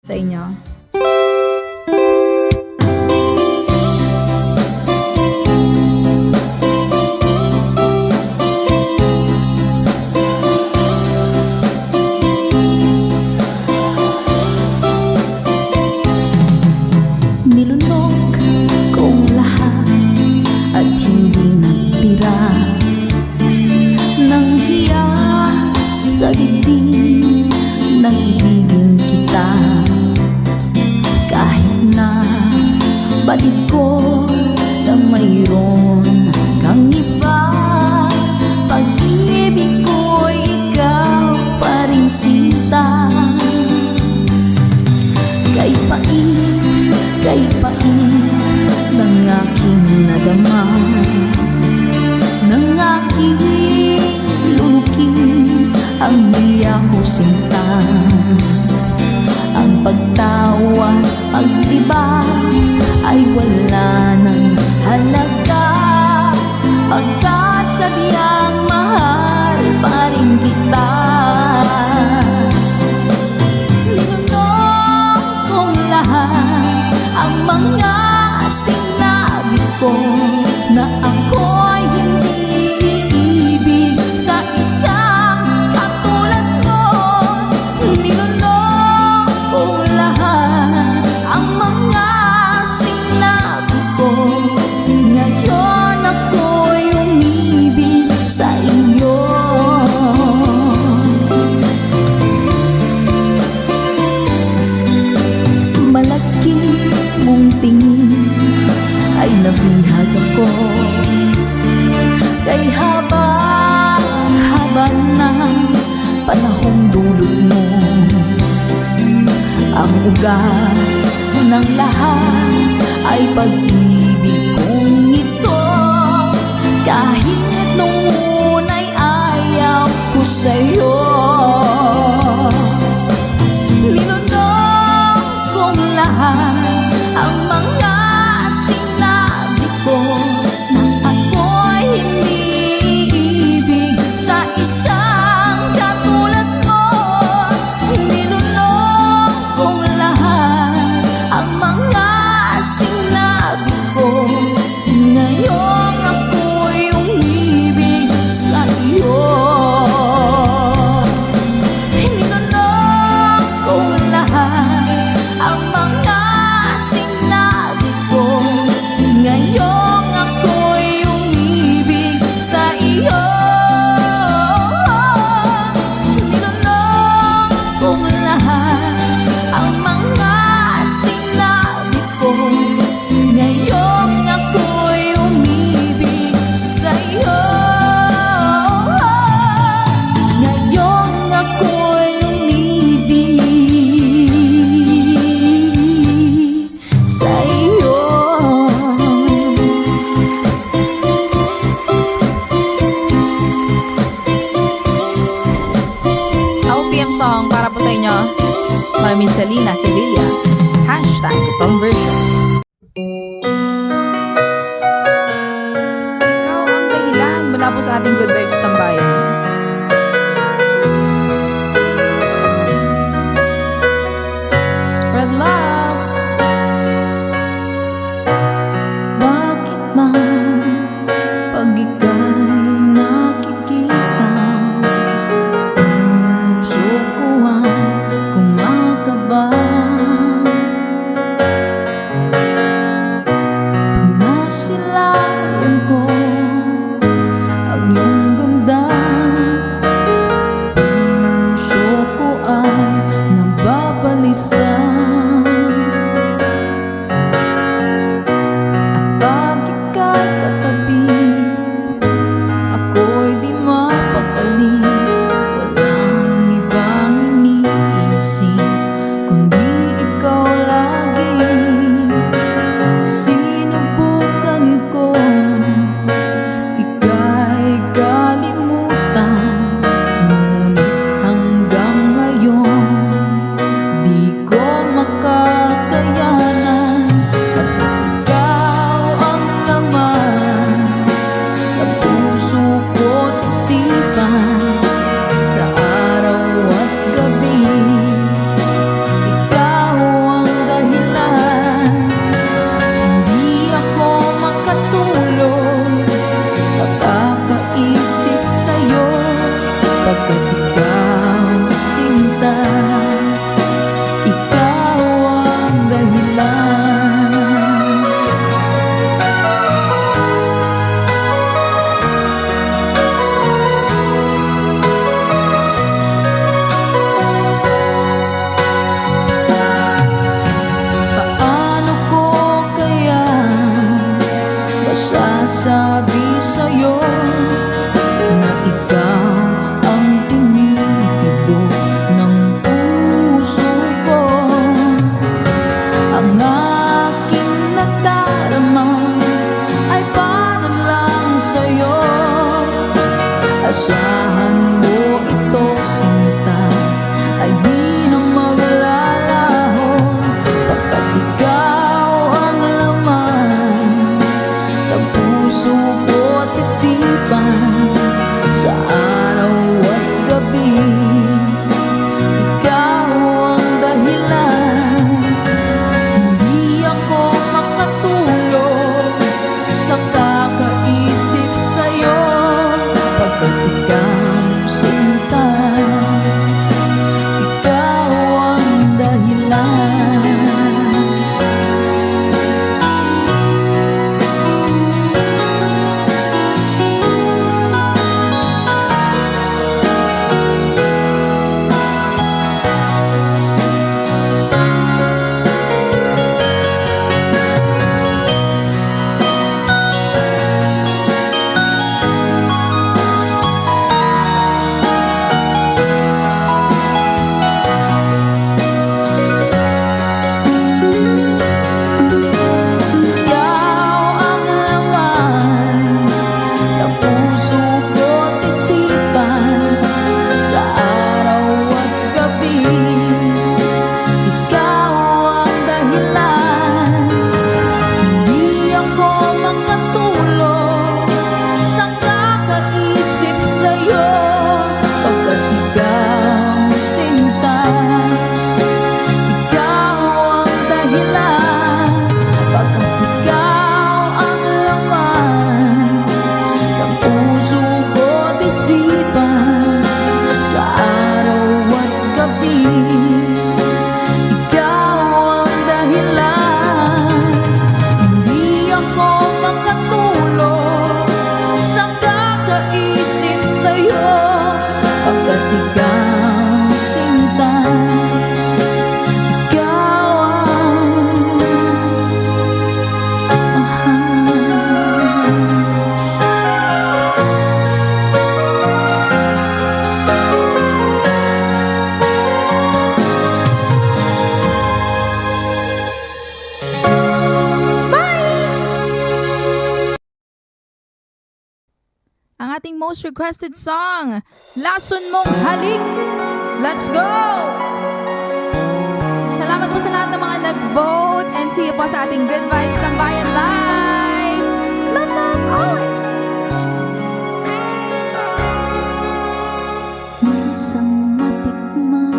sa inyo. Nilunok kong lahat at hindi nagtira ng hiya sa dibdib ng ibigin kita. Kahit na batid ko na mayroon kang iba, pag-ibig ko'y ikaw pa rin sinta. Kay pait ng aking nadama, ng aking lulukin ang hiya ko sinta. Ang pagtawa, pag-iba ay wala ng halaga, pagkat sadyang mahal pa rin kita. Ninunok kong lahat ang mga sinabi ko na ako'y hindi iibig sa isang katulad mo. Ninunok kong lahat ang mga sinabi ko, ngayon ako'y umibig sa iyo. Malaki mong tingin ay nabihag ako, kay haba ng panahong dulot mo. Ang ugat ng lahat ay pag-ibig kong ito, kahit nung una'y ayaw ko sa'yo. Ninunok kong lahat ang mga sinabi ko na ako'y hindi iibig sa isang katulad mo. Ninunok kong lahat ang mga sinabi ko, ngayon ako'y umibig sa iyo. Ninunok kong lahat ang mga sinabi ko, ngayon ako'y umibig sa iyo. Ninunok kong lahat ang mga sinabi ko, ngayon ako'y umibig sa iyo. Ngayon ako'y umibig sa iyo. OPM song para po sa inyo, Mami Selena Sevilla, #conversion. Ikaw ang dahilan mula po sa ating Good Vibes Tambayan. Spread love. Bakit man pag ika'y nakikita, puso ko ay kumakaba? Pag nasilayan ko ang iyong ganda, puso ko ay nababalisa. At pag ika'y katabi, ako'y di mapakali. Walang ibang iniisip kundi ikaw lagi. Sinubukan ko ika'y kalimutan, ngunit hanggang ngayon di ko Ang aking nadarama ay para lang sa'yo. Asahan mo ito, sinta, ay di na maglalaho, pagkat ikaw ang laman ng puso ko't isipan. Sa araw at gabi, ikaw ang dahilan. Hindi ako makatulog sa kakaisip sa'yo, pagkat ikaw sinta, ikaw ang dahilan. Sa araw at gabi, ikaw ang dahilan. Hindi ako makatulog sa kakaisip sa'yo, pagkat ikaw sinta, ikaw ang mahal. Ang ating most requested song, Lason Mong Halik. Let's go! Salamat po sa lahat ng mga nag-vote, and see you po sa ating Good Vibes Tambayan Live. Love, love, always! Minsan natikman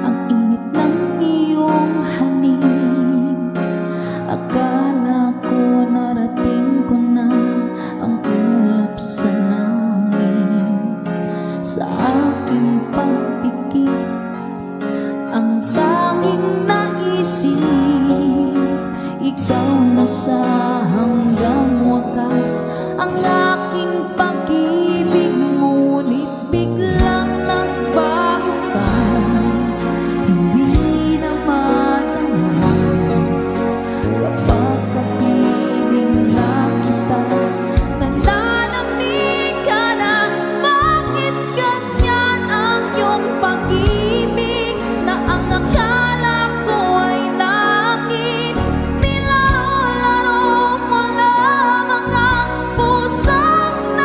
ang init ng iyong halik. Akala ko narating ko na ang ulap sa langit. Sa aking pagpikit, ang tanging naisip, ikaw na sa hanggang wakas. Ang aking pag-ibig, ngunit biglang nagbago ka. Hindi na madama kapag kapiling na kita. Nananamig ka na, bakit ganyan ang iyong pag-ibig, na ang akala ko ay langit. Nilaro-laro mo lamang ang pusong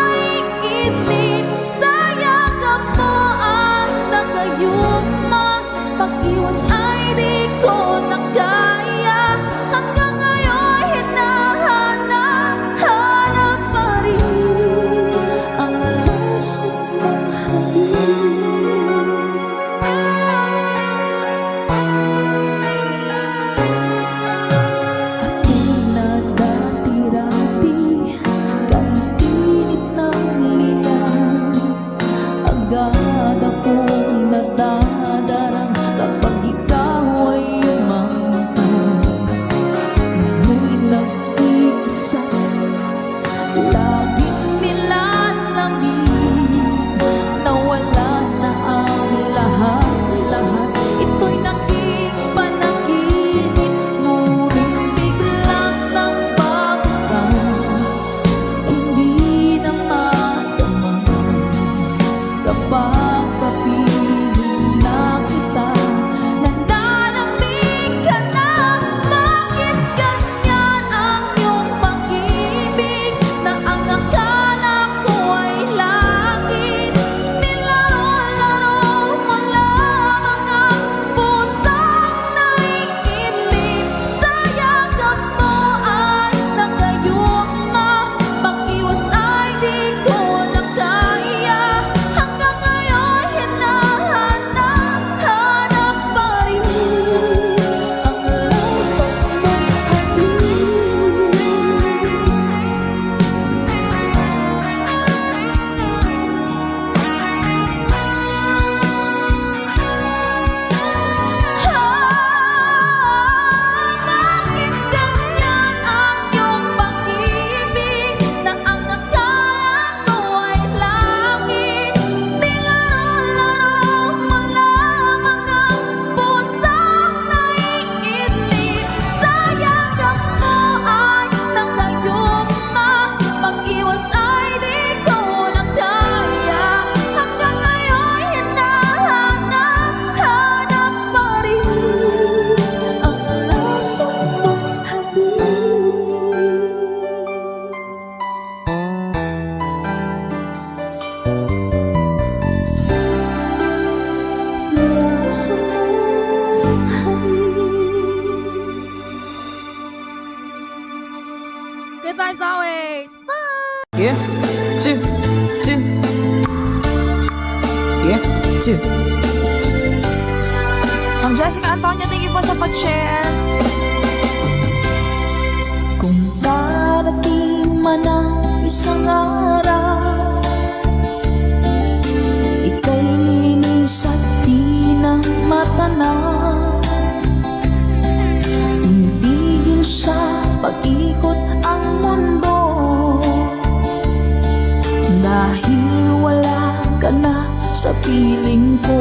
Good vibes always. Bye! Yeah, two, two. Yeah, two. Jessica Antonio, thank you po sa pag-share. Kung darating man ang isang araw, ika'y linis at di na matanaw. Tumigil sa pag-ikot ang mundo, dahil wala ka na sa piling ko.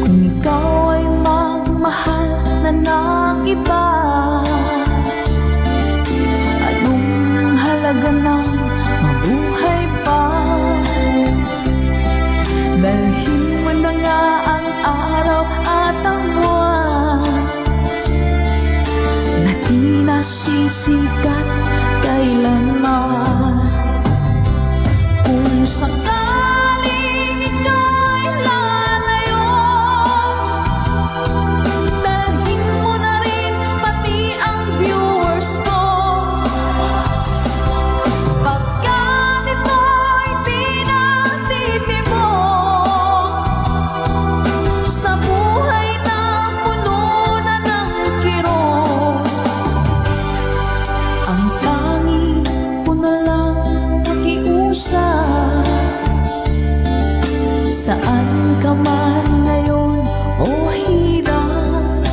Kung ikaw ay magmahal na ng iba, anong halaga ng mabuhay pa? Dalhin mo na nga ang araw at ang buwan na di nasisikat kailanman. Kung sakaling ika'y lalayo, dalhin mo na rin pati ang viewers ko. Pagkat ito'y di natitibok sa buhay na puno na ng kirot, ang tangi ko na lang nakiusap. Saan ka man ngayon o hirap,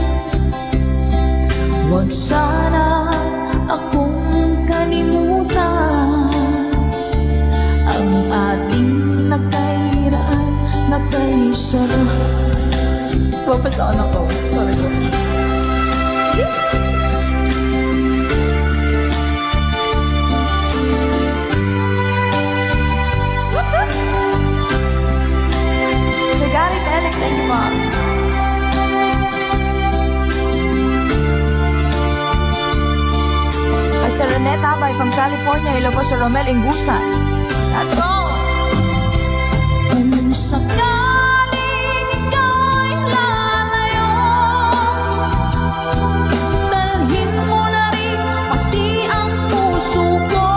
huwag sana akong kalimutan. Ang ating nakairaan, nakaisarap. Papasaan ako. Sorry ko. Sir Garrett Alex, thank you po. Kay Sir Renette Abay from California, hello po Sir Romel Ingusan. Let's go! Kung sakaling ika'y lalayo, dalhin mo na rin pati ang puso ko.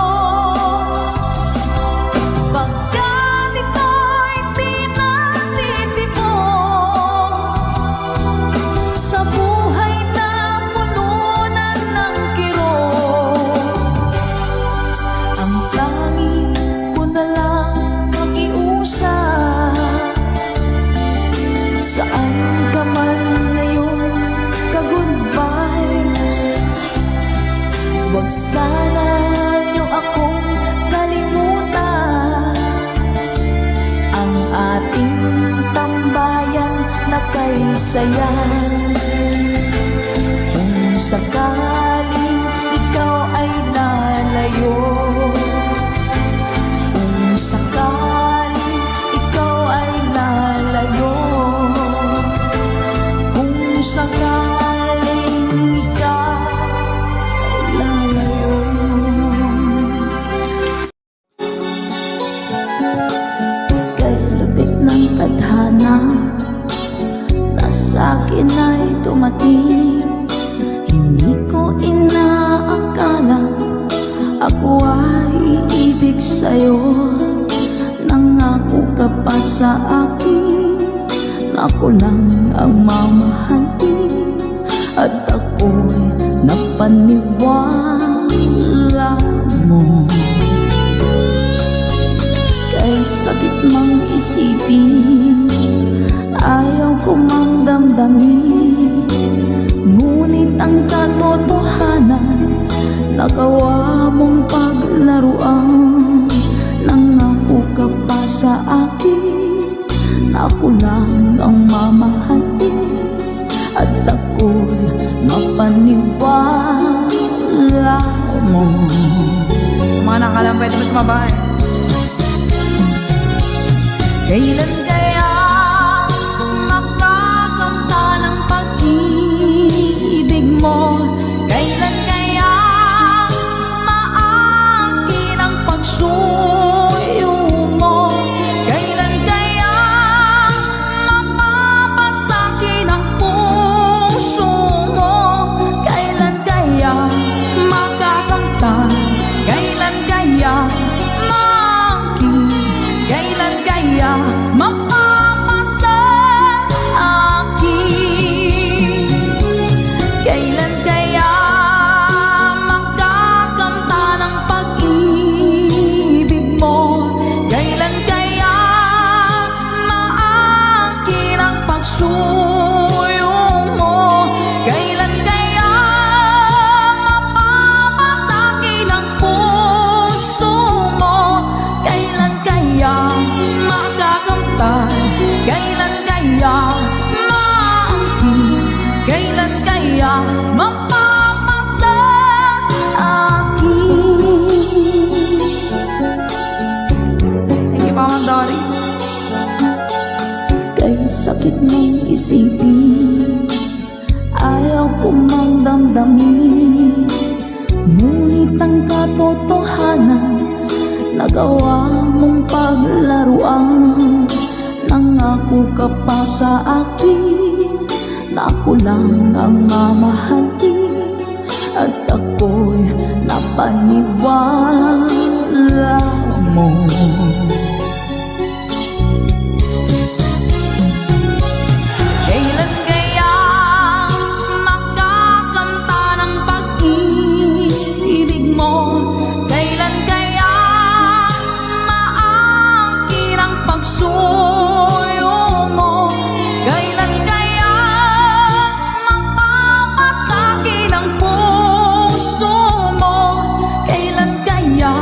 Pagkat ito'y di natitibok sa buhay na puno na ng kirot, ang tangi ko na lang makiusap. Saan ka man ngayon, ka-good vibes, huwag sana niyo akong kalimutan. Ang ating tambayan na kay saya. Kung sakaling ikaw ay lalayo, kung sakaling ikaw ay lalayo, kung sakaling ikaw ay lalayo. Kay lupit ng tadhana na sa'kin ay tumating, hindi ko inaakala ako ay iibig sa'yo. Nangako ka pa sa akin na ako lang ang mamahalin, at ako'y napaniwala mo. Kay sakit mang isipin, ayaw ko mang damdamin, ngunit ang katotohanan nagawa mong paglaruan. Nangako ka pa sa akin na ako lang ang mamahalin, at ako'y mapaniwala mo. Sa mga nakalang pwede mo sumabay. Kailan kaya makakanta ng pag-ibig mo? Kailan kaya isipin, ayaw ko mang damdamin. Ngunit ang katotohanan, nagawa mong paglaruan. Nangako ka pa sa akin na ako lang ang mamahalin, at ako'y napaniwala mo. Kailan kaya makakamta ng pag-ibig mo? Kailan kaya maangkin ang pagsuyo mo? Kailan kaya mapapasakit ang puso mo? Kailan kaya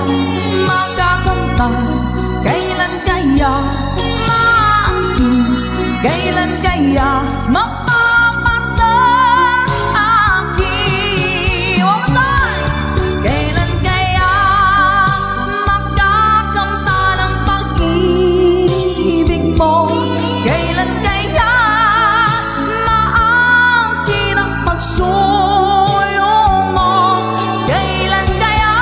makakamta? Kailan kaya maangkin? Kailan kaya mapapasakit? One more time! Kailan kaya makakamta ng pag-ibig mo? Kailan kaya maangkin ang pagsuyo mo? Kailan kaya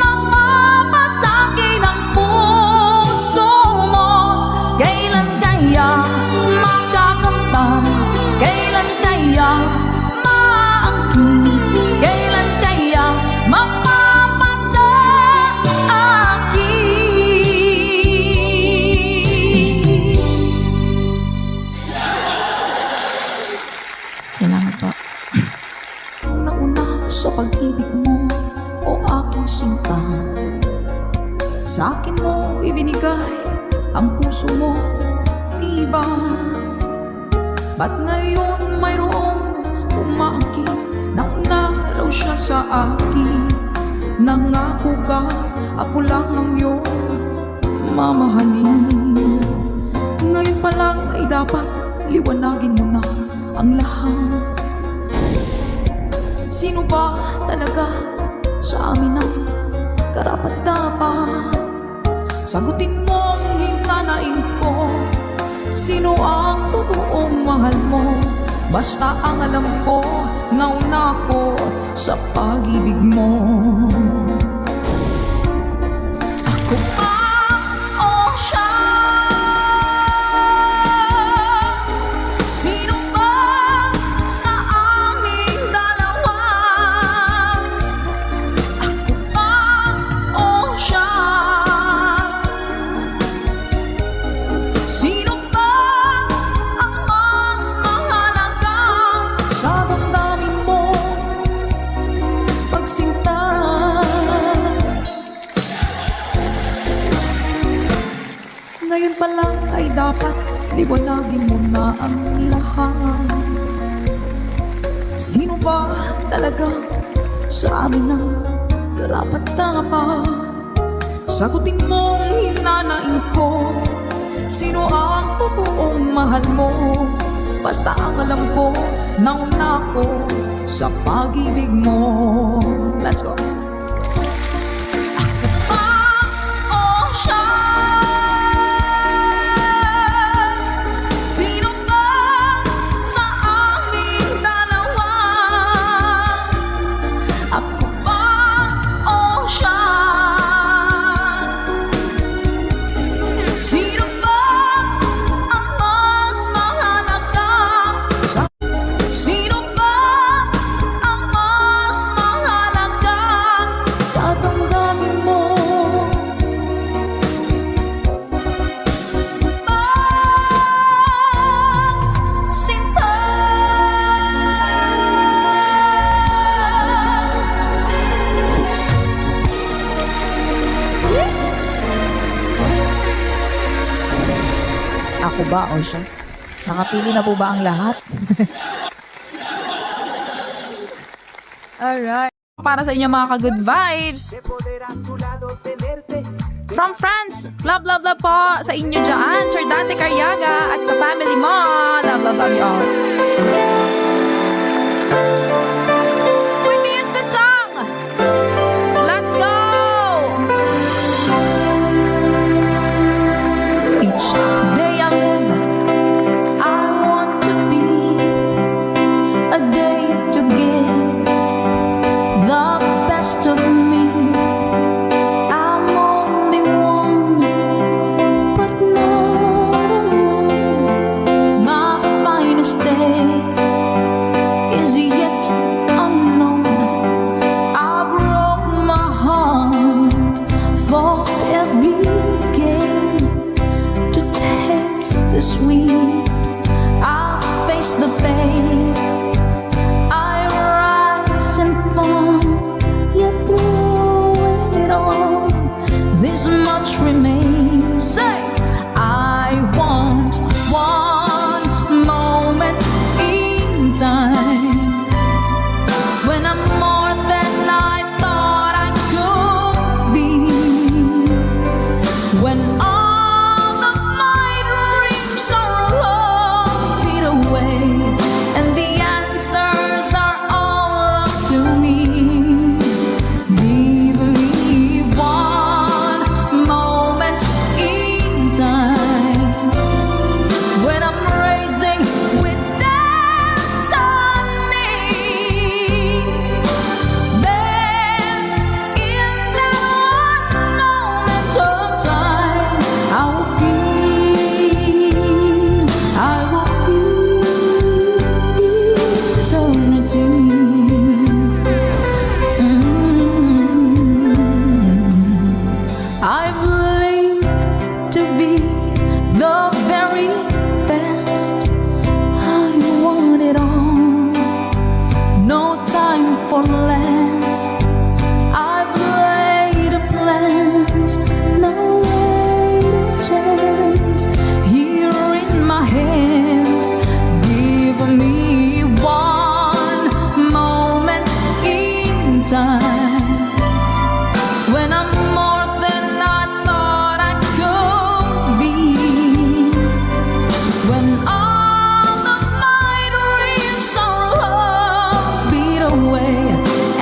mapapasakit ang puso mo? Kailan kaya makakamta? Kailan kaya maangkin? Kailan kaya mapapasakit? Salamat po. Nauna sa pag-ibig mo, o aking sinta. Sa akin mo ibinigay ang puso mo, diba? Ba't ngayon mayroong umaangkin? Nauna raw siya sa akin. Nangako ka, ako lang ang iyong mamahalin. Ngayon pa lang ay dapat liwanagin mo na ang lahat. Sino ba talaga sa amin ang karapat-dapat? Sagutin mo ang hinanain ko. Sino ang totoong mahal mo? Basta ang alam ko, nauna ko sa pag-ibig mo. Ako ba o siya? Sino ba sa aming dalawa? Ako ba o siya? Sino ba ang mas mahalaga sa damdamin mo? Pagsinta. Ngayon pa lang ay dapat liwanagin mo na ang lahat. Sino ba talaga sa amin ang karapat-dapat? Sagutin mo ang hinanain ko. Sino ang totoong mahal mo? Basta ang alam ko, nauna ko sa pag-ibig mo. Let's go. Ako ba o siya? Sino ba sa aming dalawa? Ako ba o siya? Sino ba ang mas mahalaga? Sino ba ang mas mahalaga sa damdamin mo? Sinta. Ako ba o siya? Nakapili na po ba ang lahat? Alright. Para sa inyo mga ka-good vibes. From France, love, love, love po sa inyo dyan, Sir Dante Carriaga at sa family mo. Love, love, love you all. Whitney Houston song. Let's go! Each day I live, I the day I rise and fall, yet through it all, this much remains. Say, I want one moment in time when I'm more than I thought I could be, when all of my dreams are all fade away and the answers are all up to me. Give me one moment in time when I'm raising with destiny. Then in that one moment of time, I will feel eternity. I've lived to be the very best. I want it all, no time for less. I've laid a plans, now laid a chance here in my hands. Give me one moment in time when I'm more than I thought I could be, when all of my dreams are all beat away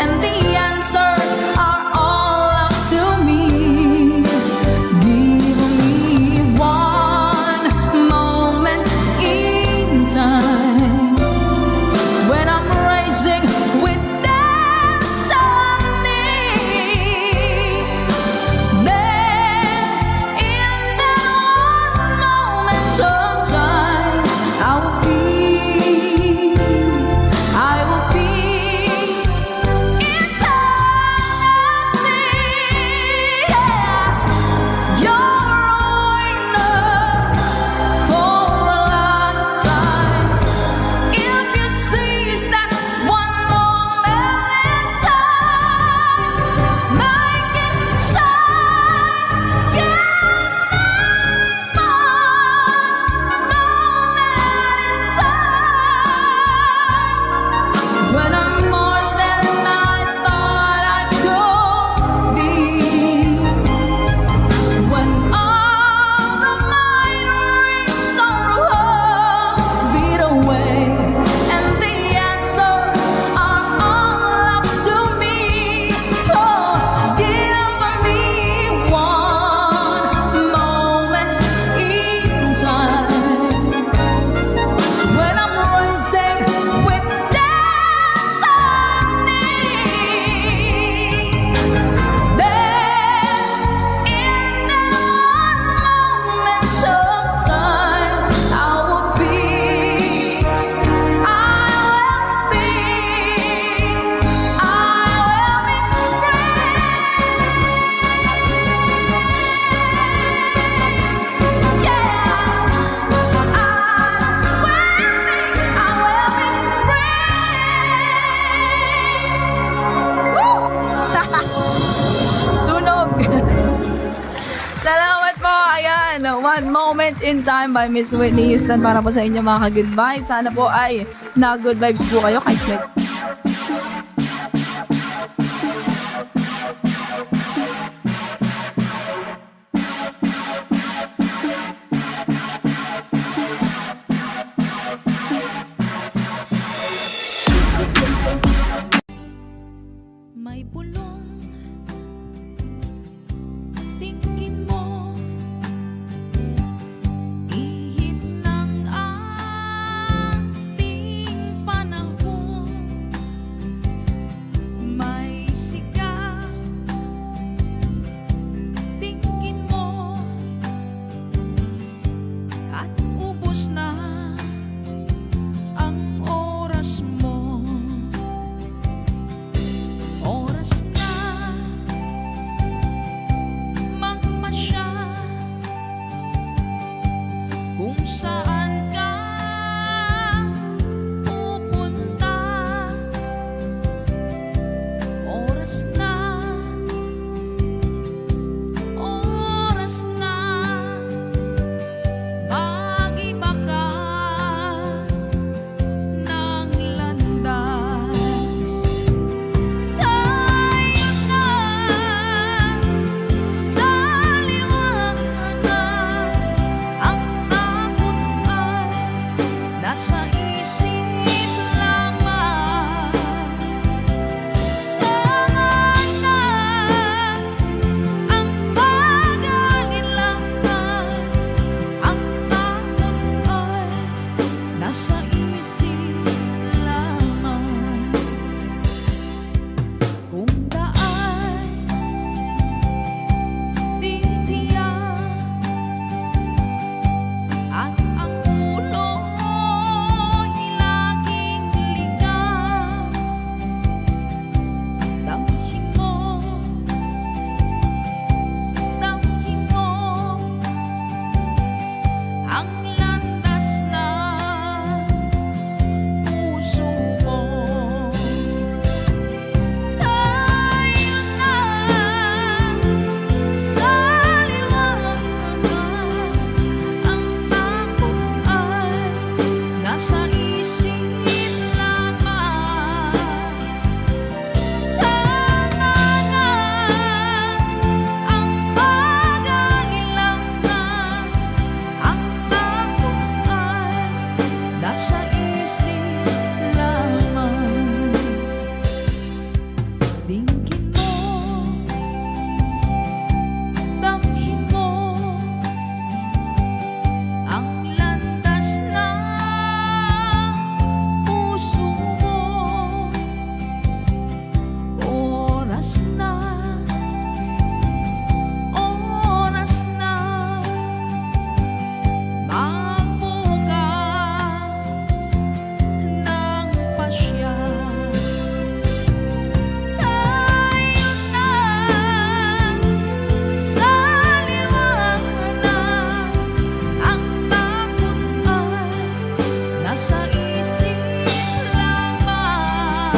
and the answers are all up to me. Give me one moment in time when I'm raising with destiny. Then in that one moment of time, I will feel eternity. You're enough for a lifetime. If you seize that one moment in time, make it shine. Give me one moment in time when I'm more than I thought I could be, when all of my dreams are all beat away and the answers are all up to me. Oh, give me one moment in time when I'm raising with destiny. Then in that one moment of time, I will be free. Sunog! Salamat po! Ayan, One Moment in Time by Miss Whitney Houston para po sa inyo mga ka-good vibes. Sana po ay na-good vibes po kayo kahit may may bulong. Tingin mo ihip ng ating panahon. isip lamang. Kung daan titiyak at ang ulo'y laging ligaw, damhin mo ang landas ng puso mo. Tayo na sa liwanag, ang takot ay nasa isip lamang. Tama na ang pag-alilangan, ang takot ay nasa isip lamang. Dinggin mo, damhin mo ang landas ng puso mo. Oras na magbuka ng pasya. Tayo na sa liwanag, ang takot ay nasa isip lamang.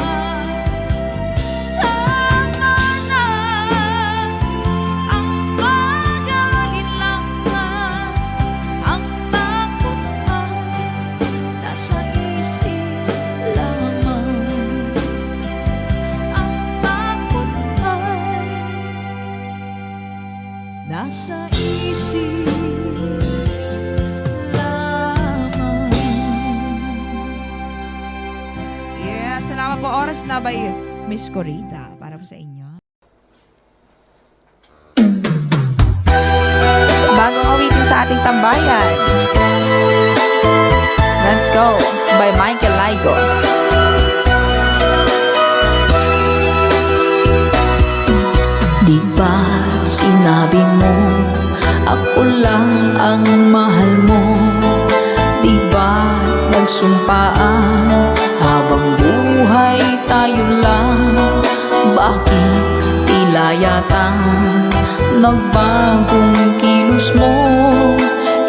Tama na ang pag-alilangan, ang takot ay nasa isip lamang. Ang takot ay nasa isip lamang. Yeah, salamat po. Oras na by Miss Corita para po sa inyo. Bagong awitin sa ating tambayan. Let's go by Michael Laigo. Di ba't sinabi mo ako lang ang mahal mo? Di ba't nagsumpaan habang buhay tayo lang? Bakit tila yata nagbagong kilos mo?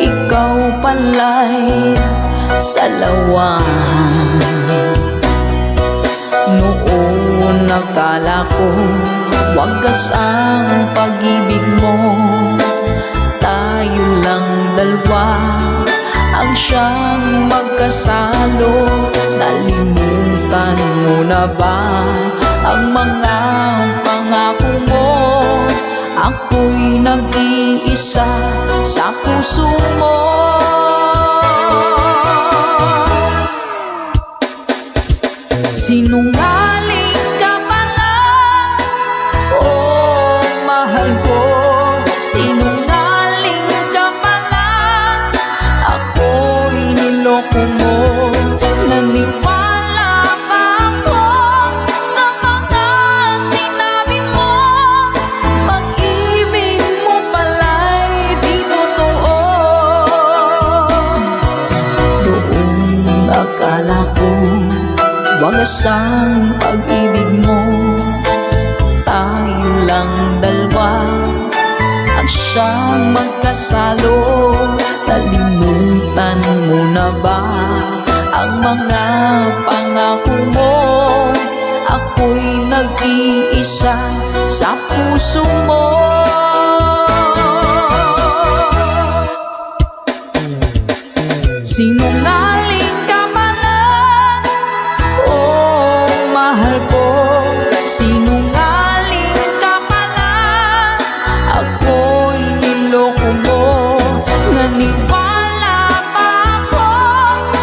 Ikaw pala'y salawan. Noon nakala ko wagas ang pag-ibig mo. Tayo lang dalawa ang siyang magkasalo. Nalimutan mo na ba ang mga pangako mo? Ako'y nag-iisa sa puso mo. Sinungaling ka pala, oh mahal ko. Sinungaling ka pala, ako'y niloko mo. Naniwala pa ako sa mga sinabi mo. Pag-ibig mo pala'y di totoo. Doon akala ko wagas ang pag-ibig mo. Tayo lang dalawa ang siyang magkasalo. Nalimutan mo na ba ang mga pangako mo? Ako'y nag-iisa sa puso mo. Sinungaling ka pala, oh mahal ko. Sinungaling ka pala, ako'y niloko mo. Naniwala pa ako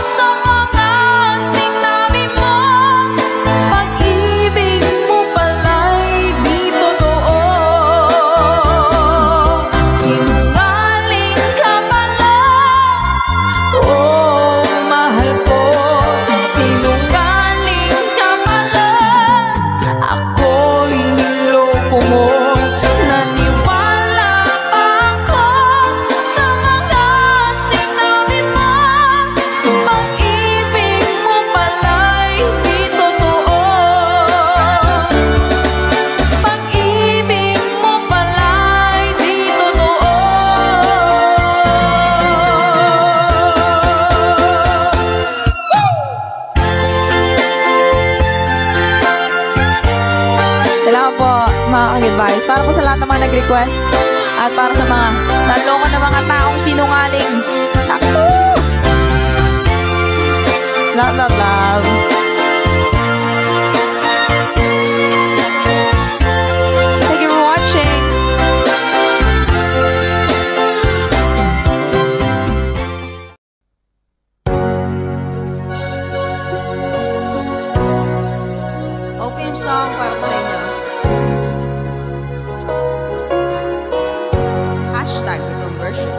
sa mga sinabi mo. Pag-ibig mo pala'y di totoo. Sinungaling ka pala, ako'y niloko mo. Naniwala pa ako sa mga sinabi mo. Pag-ibig mo pala'y di totoo. Pag-ibig mo pala'y di totoo. Salamat po mga ka-advice. Para po sa lahat ng mga nag-request at para sa mga naloko na mga taong sinungaling. Takbo! Love, love, love. Thank you for watching. OPM song para po sa inyo. Hashtag itong version.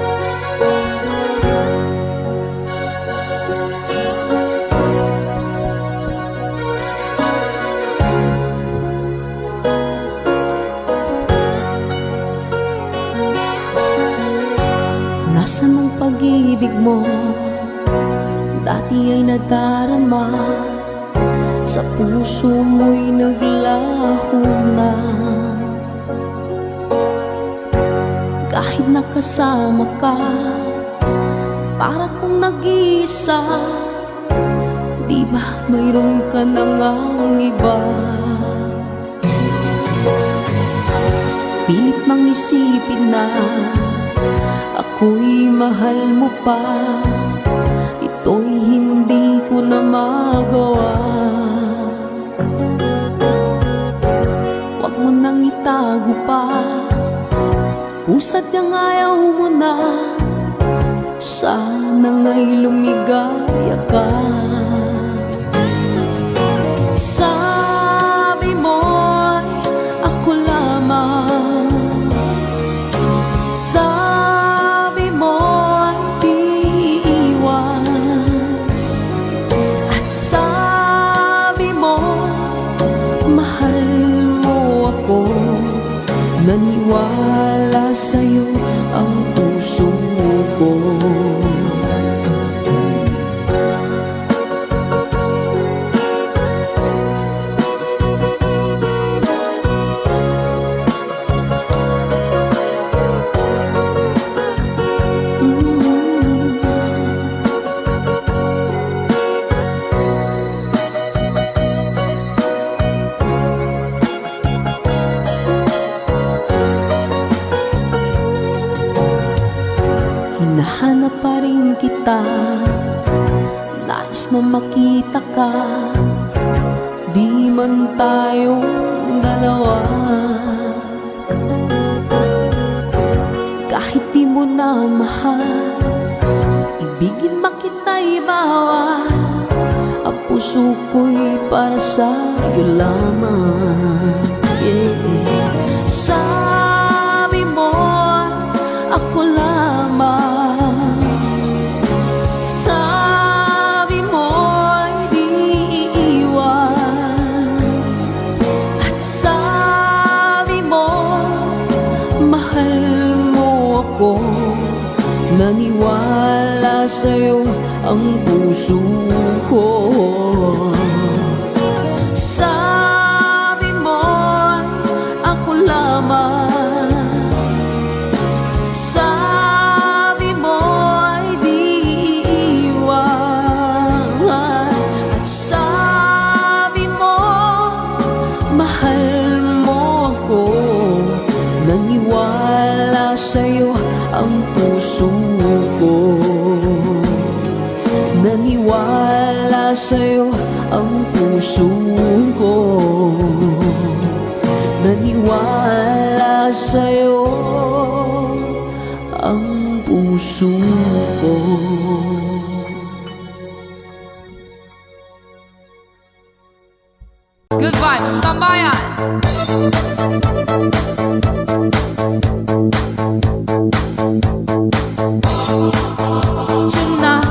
Nasaan ang pag-ibig mo? Dati ay nadarama, sa puso mo'y naglaho na. Kahit nakasama ka, para kong nag-iisa. Di ba mayroon ka na ngang iba? Pilit mang isipin na ako'y mahal mo pa. Ito'y hindi ko na magawa. Huwag mo nang itago pa kung sadyang ayaw mo na. Sana nga'y lumigaya ka. Sabi mo'y ako lamang. Sabi mo'y di iiwan. At sabi mo, mahal mo ako. Naniwala sa'yo ang puso ko. Hinahanap pa rin kita, nais na makita ka. Di man tayong dalawa, kahit di mo na mahal, ibigin makita'y bawal. Ang puso ko'y para sa'yo lamang, yeah. Sabi mo, ako lamang. Sabi mo'y di iiwan. At sabi mo, mahal mo ako. Naniwala sa'yo ang puso ko. Sabi mo'y ako lamang. Sabi mo'y di iiwan. At sabi mo, mahal mo ako. Naniwala sa'yo ang puso ko. Naniwala sa'yo ang puso ko. Naniwala sa'yo ang puso ko. Good vibes, tambayan! Tonight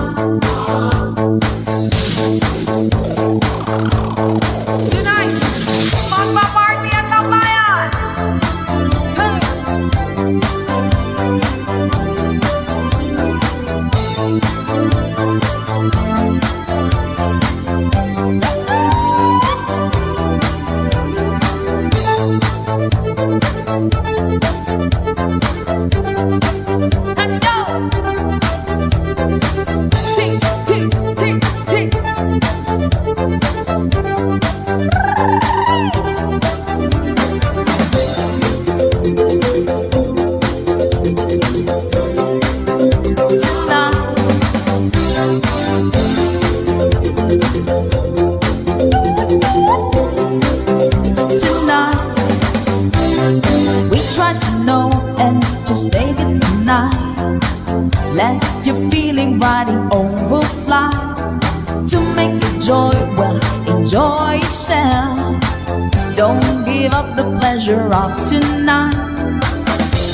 give up the pleasure of tonight.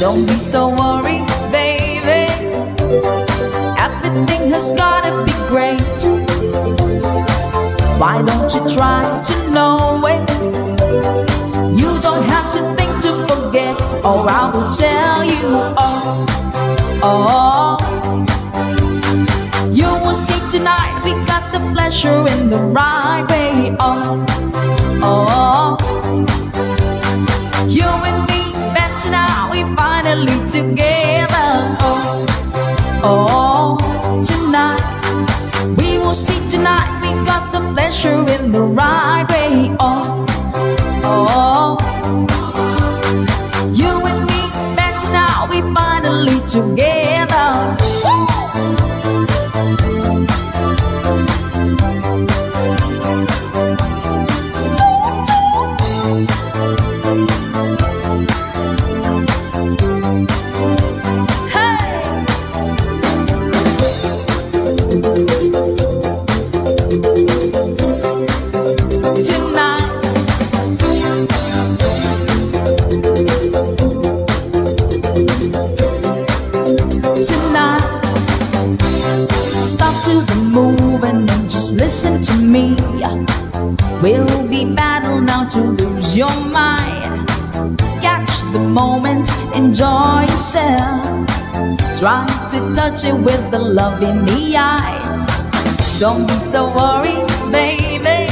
Don't be so worried, baby. Everything has gotta be great. Why don't you try to know it? You don't have to think to forget, or I will tell you oh. You will see tonight we got the pleasure in the right way. Oh. You and me, better now, we finally together. Oh. Tonight we will see tonight we got the pleasure in the right way. Oh. You and me, better now, we finally together. Listen to me. We'll be battle now to lose your mind. Catch the moment, enjoy yourself. Try to touch it with the love in the eyes. Don't be so worried, baby.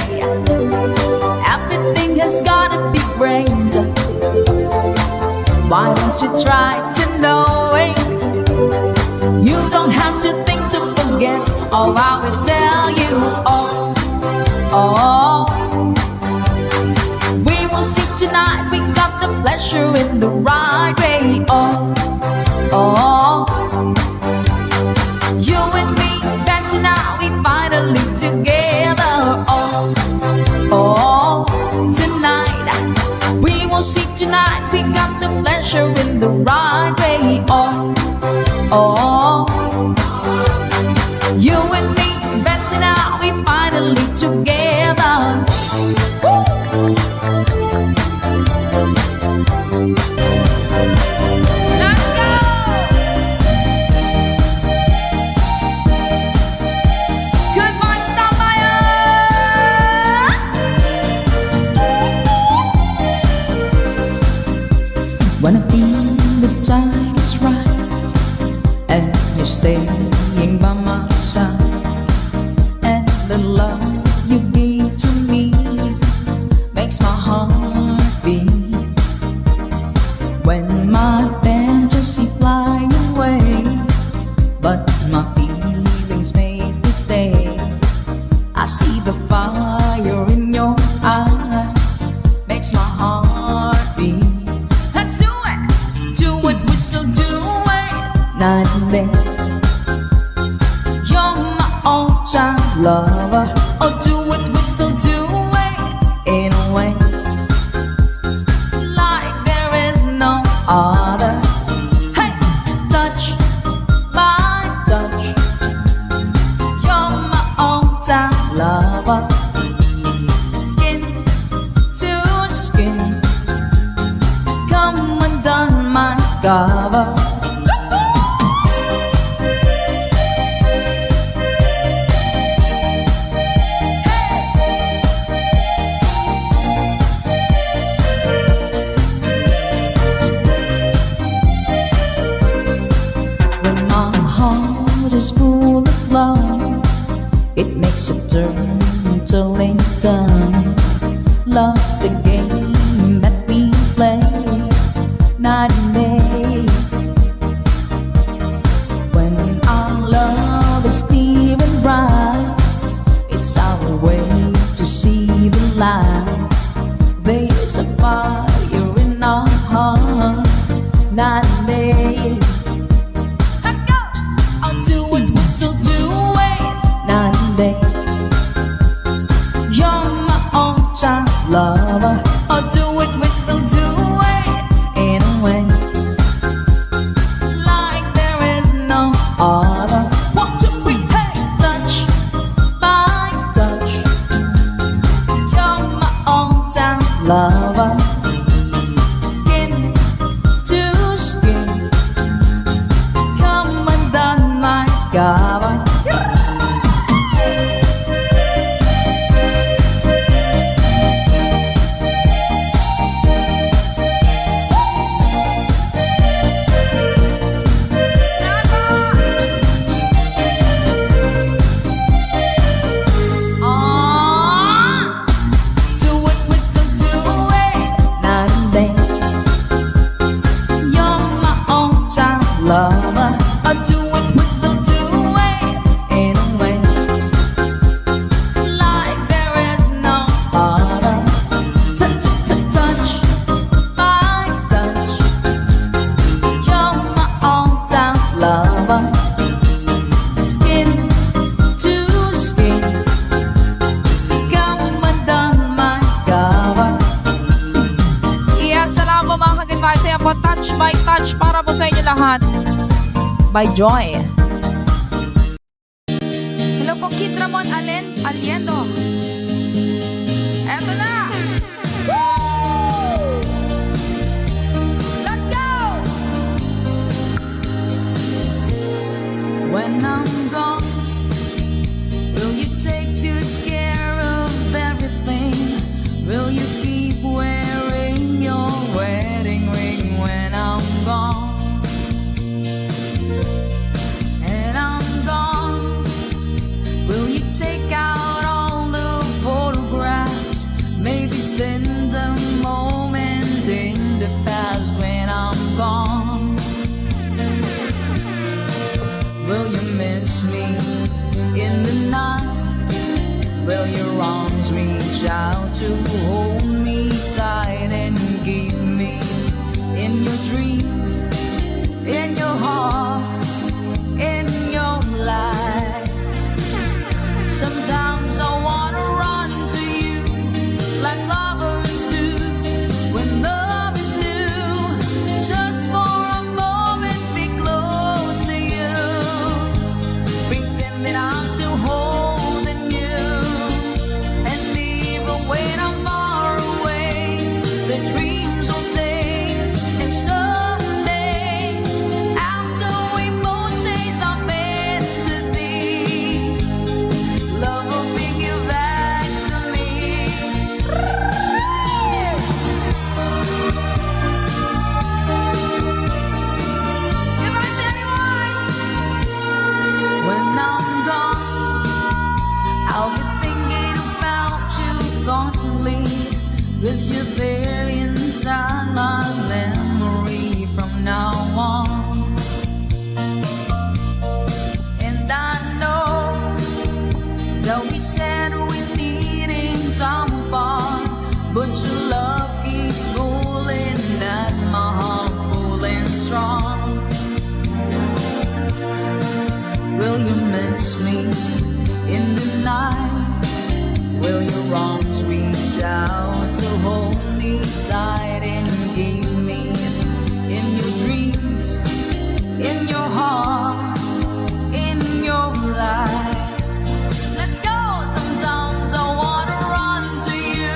Everything has gotta be great. Why don't you try to know it? You don't have to think to forget, or I will tell you oh. We will see tonight we got the pleasure in the right way. Oh. You and me, better now, we finally together. Oh. Tonight we will see tonight we got the pleasure in the right way. Oh. You and me, better now, we finally together. Woo! Let's go! Goodbye, Starfire! When I feel the time is right and you're staying by my side, and the love you give to me makes my heart beat. When my fantasy fly away, but my feelings make me stay, I see the fire in your eyes, makes my heart beat. Let's do it, we still do it, night and day. All-time lover, oh do it, we still do it in a way, like there is no other. Hey, touch my touch, you're my all-time lover. Skin to skin, come undone my cover. Is full of love, it makes a turn to lay down. Love the game that we play, night and day. When our love is clear and bright, it's our way to see the light. There's a fire in our heart, night and day. So do it, night and day. You're my all-time lover. Oh, do it, we still do it in a way, like there is no other. 1, 2, 3, hey! Touch by touch, you're my all-time lover. lahat by Joy. Hello po, Kid Ramon Aliendo. Eto na! Woo! Let's go! When I'm gone, will you take good care of everything? Will you keep wearing your wedding ring when I'm gone? And I'm gone, will you take out all the photographs? Maybe spend a moment in the past when I'm gone. Will you miss me in the night? Will your arms reach out to hold me tight and keep me in your dreams, in your heart, in your life? Sometimes I wanna run to you like lovers do when love is new. Just for a moment, be close to you. Pretend that I'm still holding you. And even when I'm far away, the dreams will stay. And someday, after we both chased our fantasy, love will bring you back to me. Goodbye, everyone. When I'm gone, I'll be thinking about you constantly, 'cause you're there inside my memory from now on. And I know that we said we needing time apart, but your love keeps pulling at my heart, pulling strong. Will you miss me in the night? Will your arms reach out to hold me tight and keep me in your dreams, in your heart, in your life? Let's go! Sometimes I wanna run to you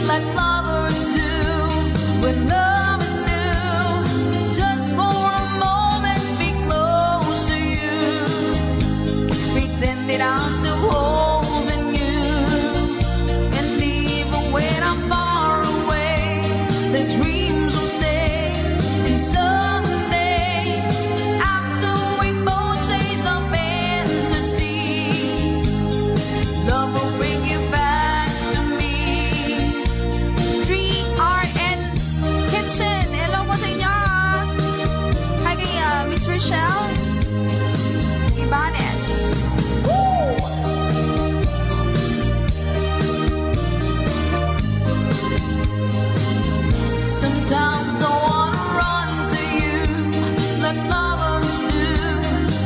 like lovers do when love is new. Just for a moment, be close to you. Pretend that I'm still holding you. And even when I'm far away, the dreams will stay. And someday, after we both chase our fantasies, love will bring you back to me. 3RN's Kitchen. Hello po sa inyo. Hi kay Miss Rochelle Ibanez. Woo! Sometimes I wanna run to you like lovers do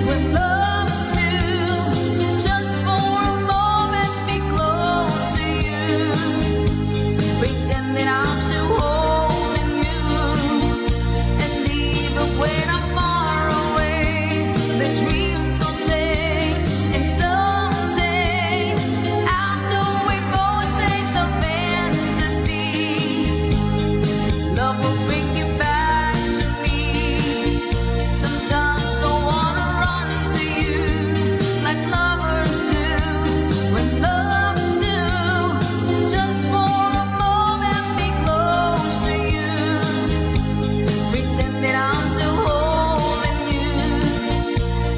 when love is new. Just for a moment, be close to you. Pretend that I'm still holding you. And even when I'm far away, the dreams will stay. And someday, after we both chase the fantasy, love will bring you back to me. Sometimes I wanna run to you like lovers do when love is new. Just for a moment, be close to you. Pretend that I'm still holding you.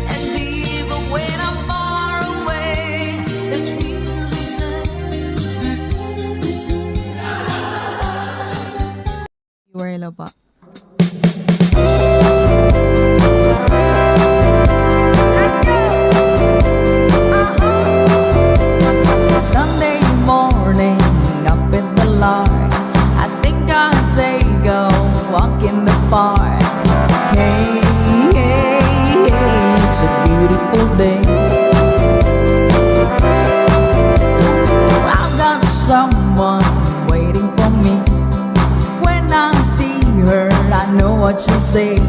And even when I'm far away, the dreams will stay. Hello po. Sunday morning, up in the lark, I think I'll take a walk in the park. Hey, hey, hey, it's a beautiful day. I've got someone waiting for me. When I see her, I know what she'll say.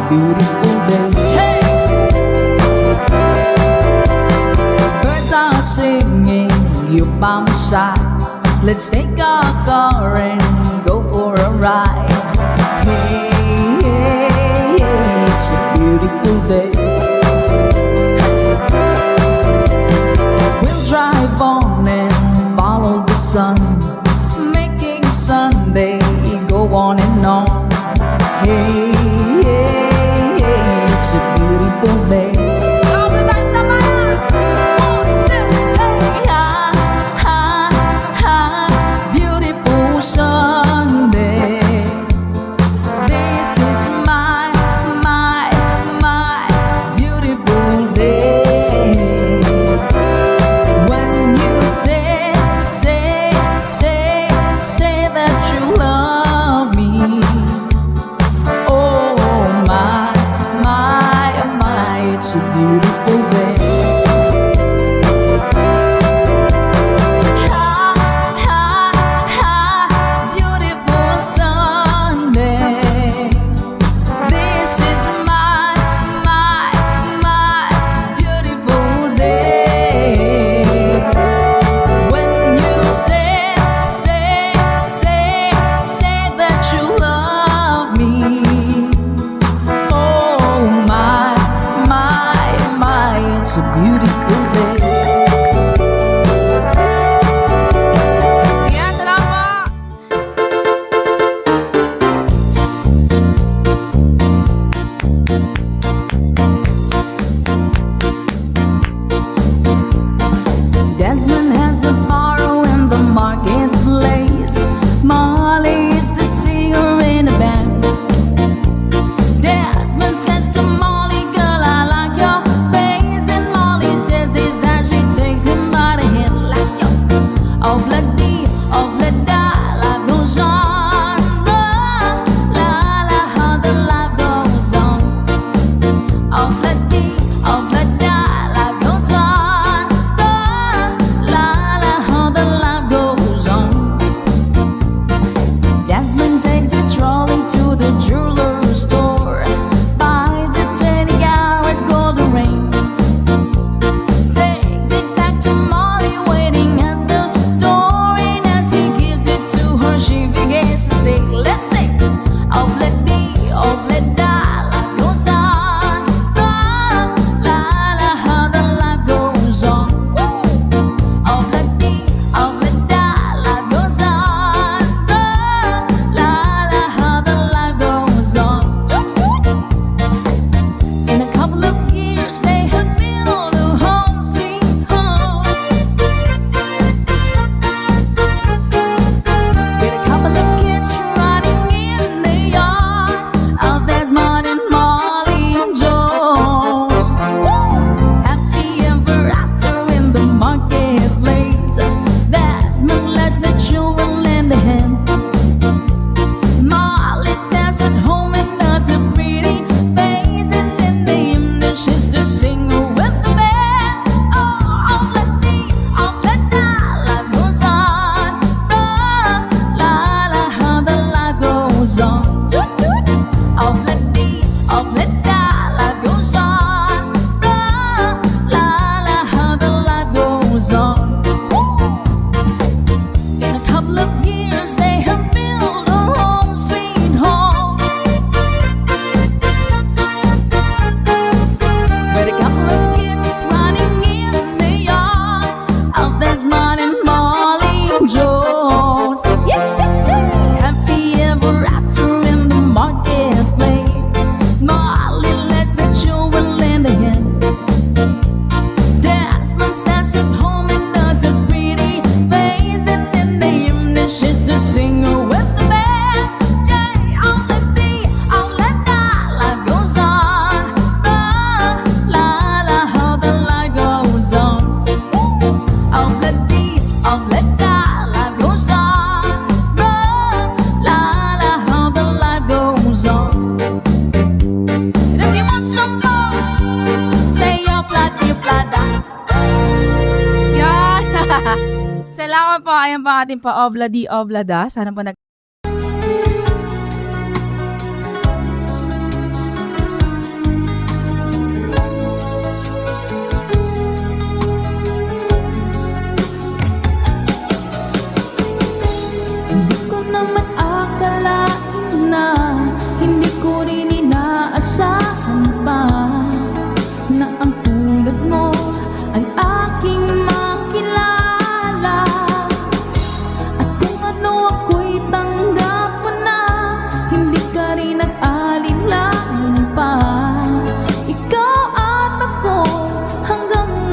beautiful day. Hey! Birds are singing, you by my side. Let's take our car and go for a ride. Hey, hey, hey, it's a beautiful day. We'll drive on and follow the sun, making Sunday go on and on. Hey, hey, hey, it's a beautiful day. Sunday, this is my beautiful day. When you say that you love me, oh my, it's a beautiful day. It's a beautiful day. Yan, salamat! Desmond has a borrow in the marketplace. Molly is the singer in the band. Desmond says to Molly, girl, I like your face. And Molly says this as she takes him by the hand. Let's go. Of la dee, of la da, life goes on. La la, how the life goes on. Of la dee, of la da, life goes on. La la, how the life goes on. Desmond takes a trolley to the jeweler's store, buys a 20-carat gold ring, takes it back to Molly waiting at the door, and as he gives it to her, she begins to sing. Let's sing. Of la dee, of la da, life goes on. La la, how the life goes on. Of la dee, of la da, life goes on. La la, how the life goes on. In a couple of years, they have built a home, sweet home, with a couple of kids running in the yard of Desmond and Molly and Jones. Happy ever after in the marketplace. Desmond lets the children lend a hand. Molly stands at home and does a pretty face, and in the evening she's the singer with the band. Oh, of la dee, of la da, life goes on. La la, how the life goes on. Of la dee, of la da, life goes on. La la, how the life goes on. In a couple of years, they have built a home, sweet home, with a couple of kids running in the yard of Desmond and Molly and Jones. Happy ever after in the marketplace. Molly lets the children lend a hand. Desmond stands at home and does a pretty face, and in the evening she's the singer with the band. Yeah, of la dee, of la da, life goes on. La la, how the life goes on. Of la dee, of la da, life goes on. La la, how the life goes on. And if you want some more, say your blah-dee-blah-da. Yan! Salamat po. Ayan pa ating pa-obladi oblada. Sana po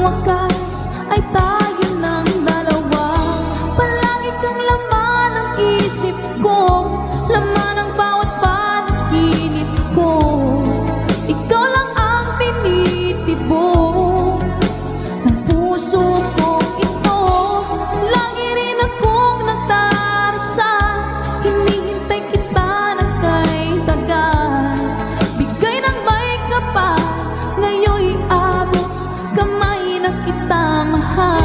wakas ay tayo ng dalawa. Palagi kang laman ng isip ko, laman ng bawat panaginip ko. Ikaw lang ang tinitibok ng puso ko ito. Lagi rin akong nagdarasal, hinihintay kita ng kay tagal. Bigay ng may kapal, ngayon'y abot kamay na kita mahal.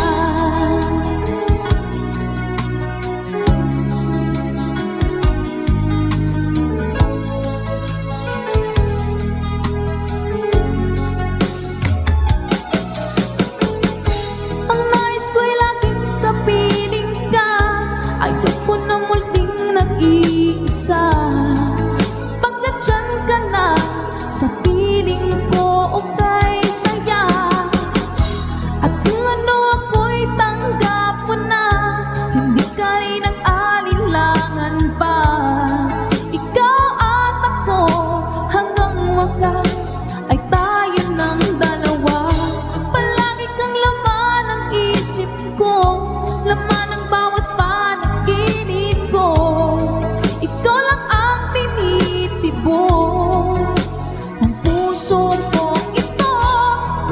Ang nais ko'y laging kapiling ka, ayoko na muling nag-iisa. Pagkat dyan ka na, sa piling ko okay saya. At kung ano ako'y tanggap mo na, hindi ka rin nag-alinlangan pa. Ikaw at ako hanggang wakas ay tayo ng dalawa. Palagi kang laman ng isip ko, laman ng bawat panaginip ko. Ikaw lang ang tinitibok ng puso ko ito.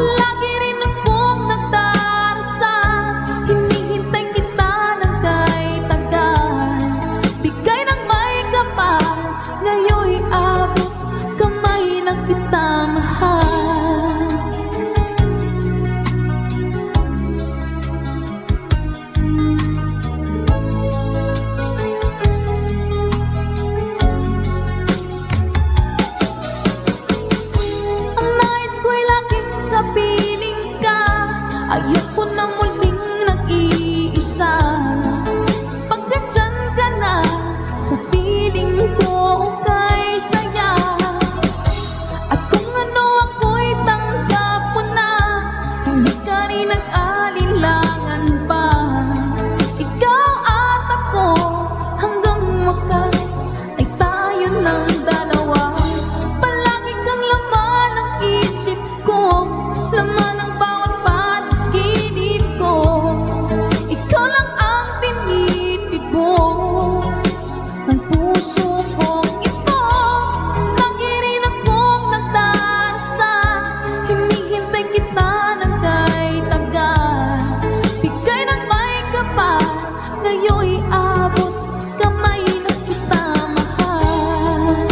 Lagi rin akong nagdarasal, hinihintay kita ng kay tagal. Bigay ng may kapal, ngayon'y abot kamay na kita mahal. Ang nais ko'y laging kapiling ka, ayoko na muling nag-iisa. Pagkat dyan ka na, sa piling ko okay saya. At kung ano ako'y tanggap mo na, hindi ka rin nag-alinlangan pa. Ikaw at ako hanggang wakas ay tayo ng dalawa. Palagi kang laman ng isip ko, laman ng bawat panaginip ko. Ikaw lang ang tinitibok ng puso ko ito. Lagi rin akong nagdarasal, hinihintay kita ng kay tagal. Bigay ng may kapal, ngayon'y abot kamay na kita mahal.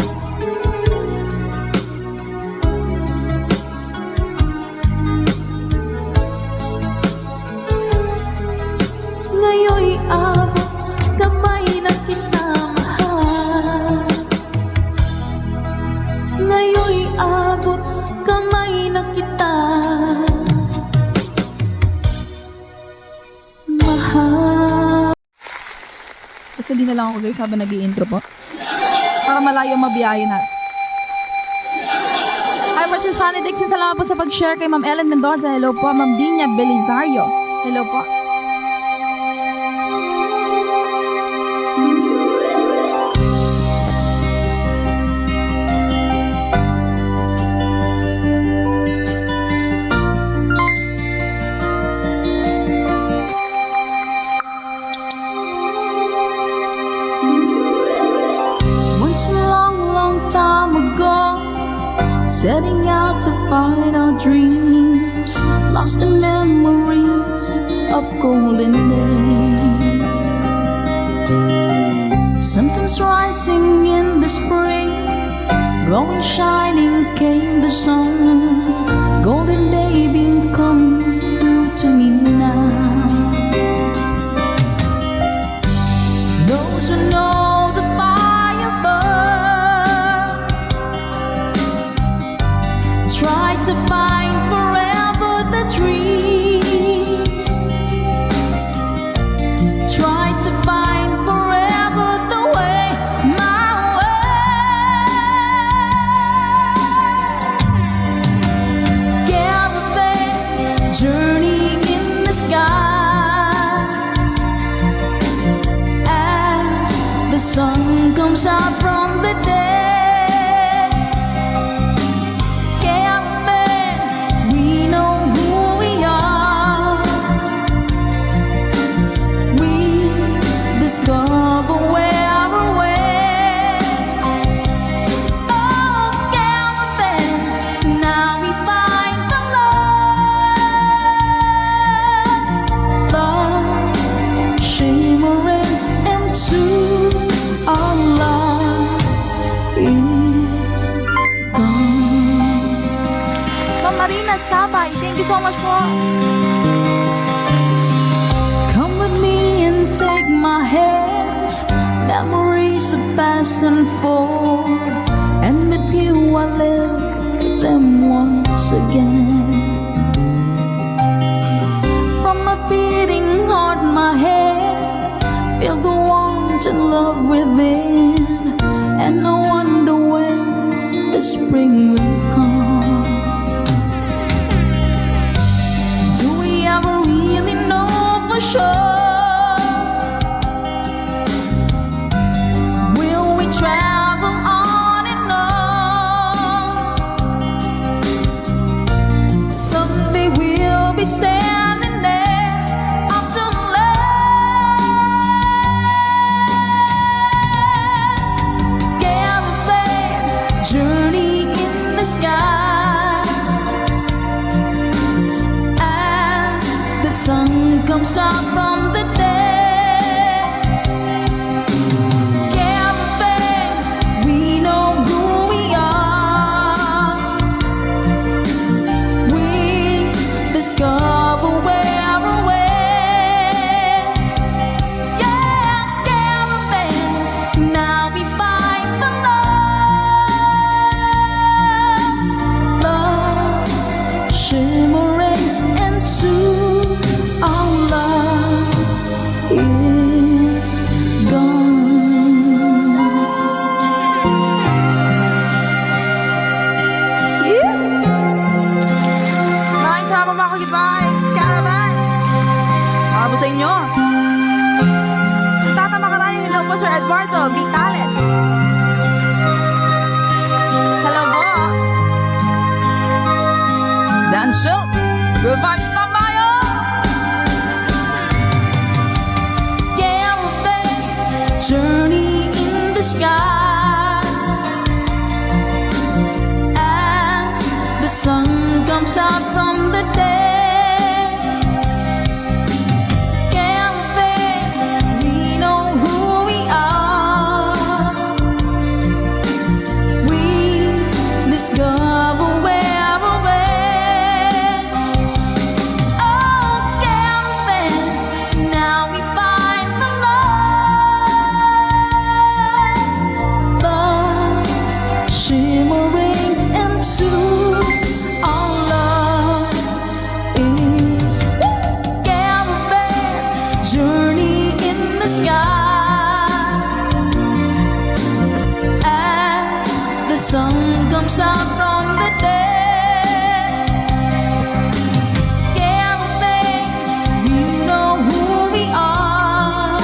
Ngayon'y abot kamay na kita mahal. Ngayon'y abot kamay na kita mahal. Kasali na lang ako guys habang nag-i-intro po. Para malayo mabiyahe na. Hi, Marcia Shani Dixon. Salamat po sa pag-share kay Ma'am Ellen Mendoza. Hello po, Ma'am Dinya Belizario. Hello po. Once a long, long time ago, setting out to find our dreams, lost in memories of golden days. Sometimes rising in the spring, growing shining came the sun. Golden day beam come through to me now. Those who know the fire burn try to find forever the dreams, try to find forever the way, my way. Caravan journey in the sky as the sun comes out from the day. Caravan, we know who we are. Sabay. Thank you so much po. Come with me and take my hands. Memories of past unfold, and with you I live them once again. From my beating heart, my head, feel the warmth and love within, and I wonder when the spring will come. Do we ever really know for sure? Will we travel on and on? Someday we'll be standing there up to land. Caravan journey in the sky, as the sun comes out from the day. Caravan, we know who we are. We discover where we're went. Yeah, caravan, now we find the love, love shimmering into our love is gone. Nice, salamat mga ka-Good-Vibes. Caravan. Para po sa inyo. Tata Makarayong, hello po Sir Eduardo Vitales. Hello po. Dance up, good vibes tayo. Caravan journey in the sky, as the sun comes out from the day. Caravan, we know who we are. We discover where we're went. Oh, caravan, now we find the love, love shimmering into our love is. Caravan journey in the sky, as the sun comes out from the day. Caravan, we know who we are.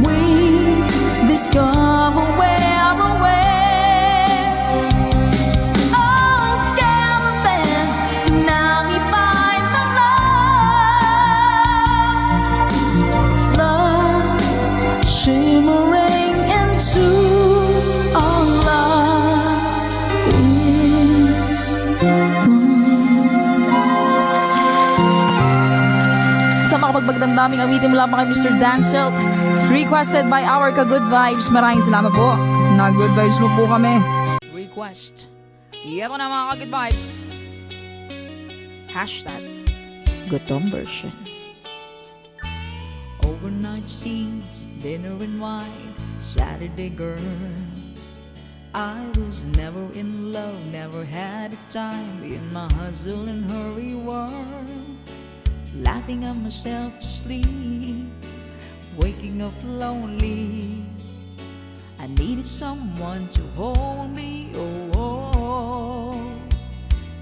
We discover where we're went. Oh, caravan, now we find the love, love shimmering into our love is gone. Sa makapagbagdamdaming awitin mula pa kay Mr. Dan Selt, requested by our ka-Good-Vibes. Maraming salamat po. Na-Good Vibes mo po kami. Request. Ito na mga ka-Good-Vibes. Hashtag Gutom Version. Overnight scenes, dinner and wine, Saturday girls. I was never in love, never had a time in my hustle and hurry world. Laughing at myself to sleep, waking up lonely. I needed someone to hold me, oh, oh.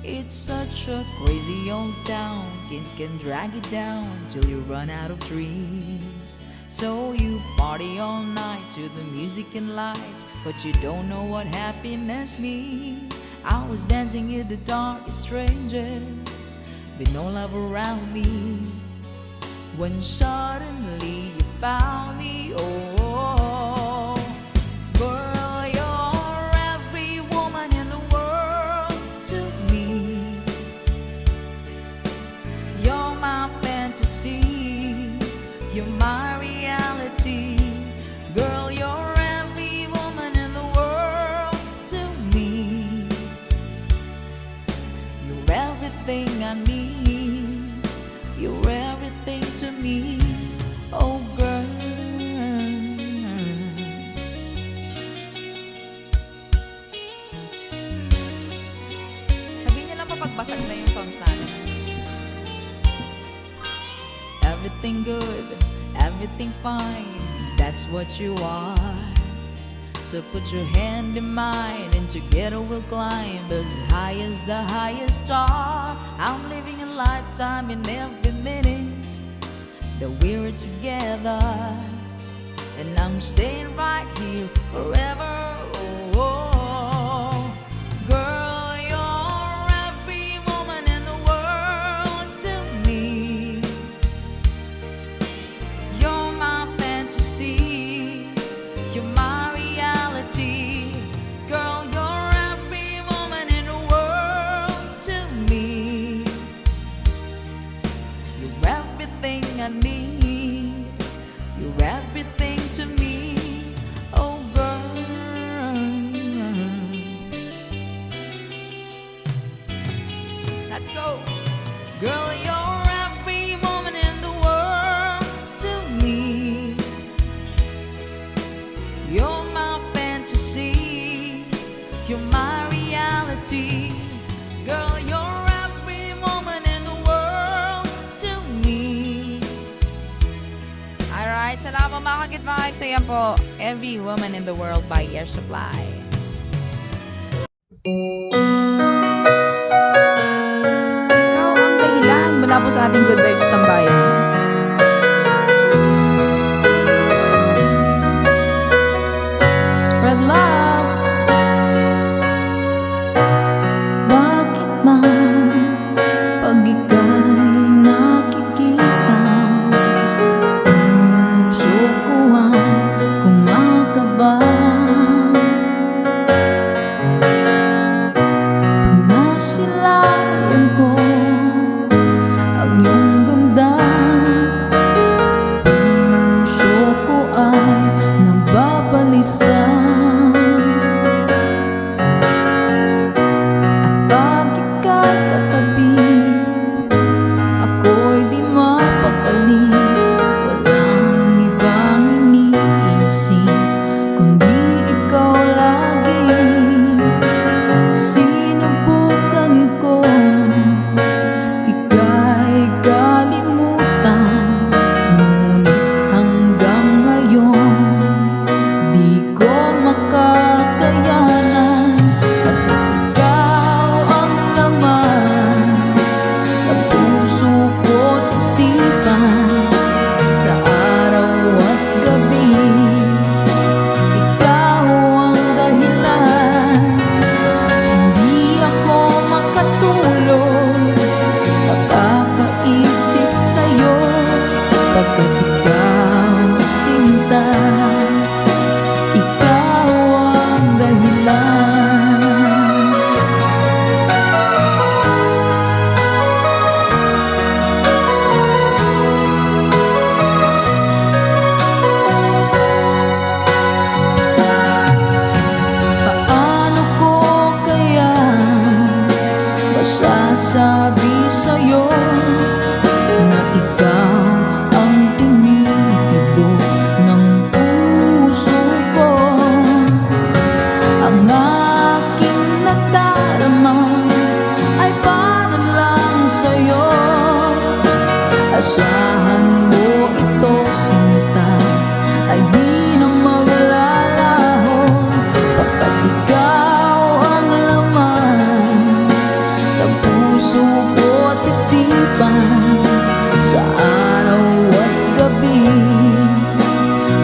It's such a crazy old town, can drag you down till you run out of dreams. So you party all night to the music and lights, but you don't know what happiness means. I was dancing in the dark as strangers, with no love around me, when suddenly you found me, oh. Girl, you're every woman in the world to me. You're my fantasy, you're my reality. Girl, you're every woman in the world to me. everything I need. You're everything to me, oh girl. Sabihin niyo lang po pagbasag na yung songs natin. Everything good, everything fine, that's what you are. So put your hand in mine and together we'll climb as high as the highest star. I'm living a lifetime in every minute that we're together, and I'm staying right here forever. Oh, oh. Girl, you're every woman in the world to me. You're my fantasy, you're my reality. Girl, you're every woman in the world to me. You're everything I need, you're everything to me, oh girl. Let's go. Girl, you're every woman in the world to me. You're my fantasy, you're my reality. Girl, you're every woman in the world to me. Alright, salamat po mga ka-good vibes. Ayan po, Every Woman in the World by Air Supply. Ikaw ang dahilan mula po sa ating Good Vibes Tambayan. Spread love. Bakit man pag ika'y nakikita, puso ko ay kumakaba? Pag nasilayan ko ang iyong ganda, puso ko ay nababalisa. Pag ika'y katabi, ako'y di mapakali. Walang ibang iniisip kundi ikaw lagi. Sinubukan ko ika'y kalimutan, ngunit hanggang ngayon di ko makakayanan. Pagkat ikaw ang laman ng puso ko't isipan, sa araw at gabi ikaw ang dahilan. Hindi ako makatulog sa kakaisip sa'yo, pagkat ikaw sinta, ikaw ang dahilan. Paano ko kaya masasabi sa'yo na ikaw ang tinitibok ng puso ko? Ang aking nadarama ay para lang sa'yo. Asahan mo ito, sinta, ay di na maglalaho, pagkat ikaw ang laman ng puso ko't isipan, sa araw at gabi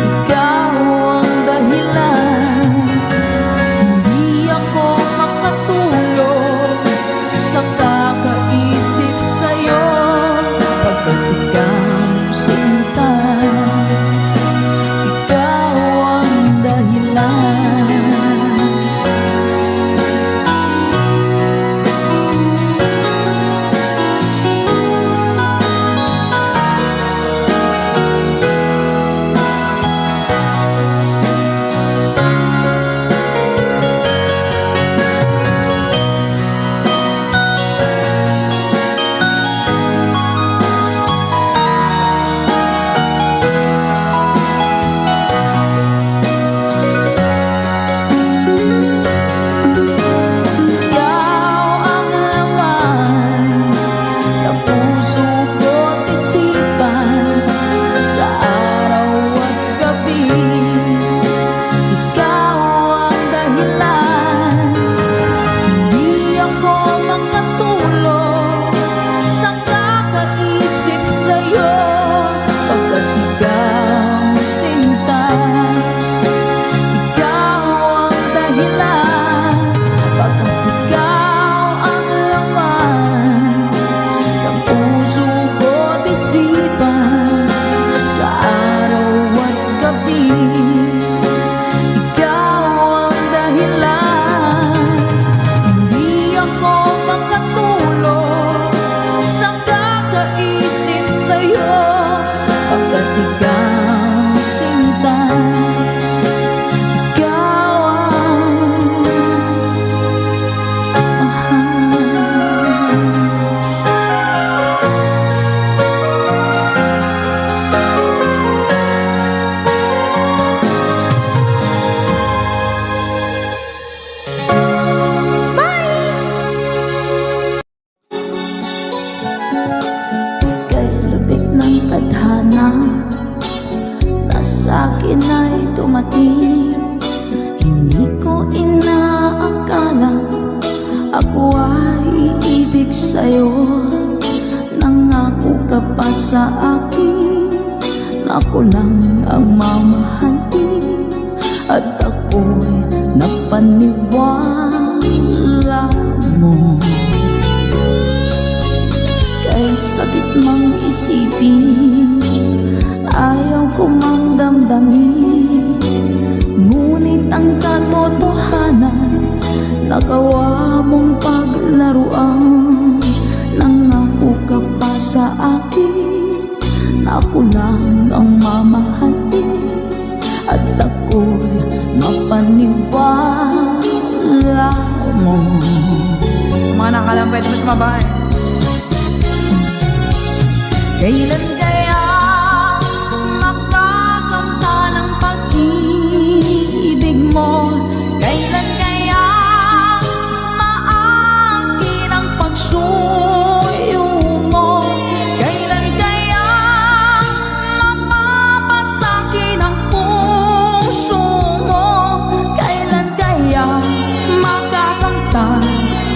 ikaw ang dahilan. Hindi ako makatulog sa kakaisip sa'yo, pagkat ikaw Kay lupit ng tadhana na sa'kin ay dumating. Hindi ko inaakala ako ay iibig sa'yo. Nangako ka pa sa akin na ako lang ang mamahalin, at ako'y napaniwala mo. Kay sakit mang isipin, ayaw ko mang damdamin, ngunit ang katotohanan nagawa mong paglaruan. Nangako ka pa sa akin na ako lang ang mamahalin, at ako'y mapaniwala mo. Sa mga nakalampay naman sa babae. Kailan kaya makakanta ng pag-ibig mo? Kailan kaya maangkin ang pagsuyo mo? Kailan kaya mapapasakin ang puso mo? Kailan kaya makakanta?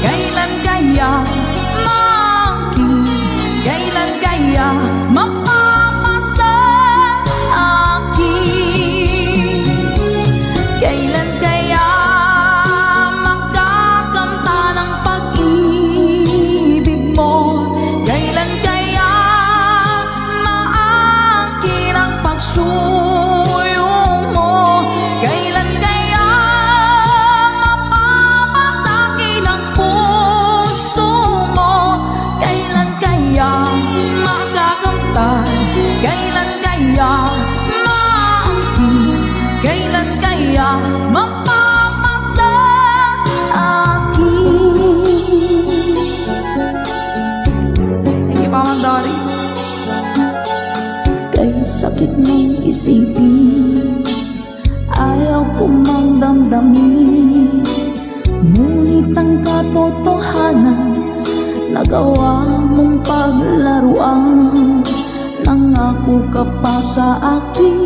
Kailan kaya maangkin? Kailan kaya mapapasa akin? Kailan kaya makakanta ng pag-ibig mo? Kailan kaya maangkin ang pagsuyo mo? Kailan kaya mapapasakin ang puso mo? Kailan kaya makakamtan? Kailan kaya maangkin? Kailan kaya mapapasa akin? Thank you, Mama Dory. Kay sakit ng isipin, ayaw ko mang damdamin, ngunit ang katotohanan nagawa mong paglaruan. Nangako ka pa sa akin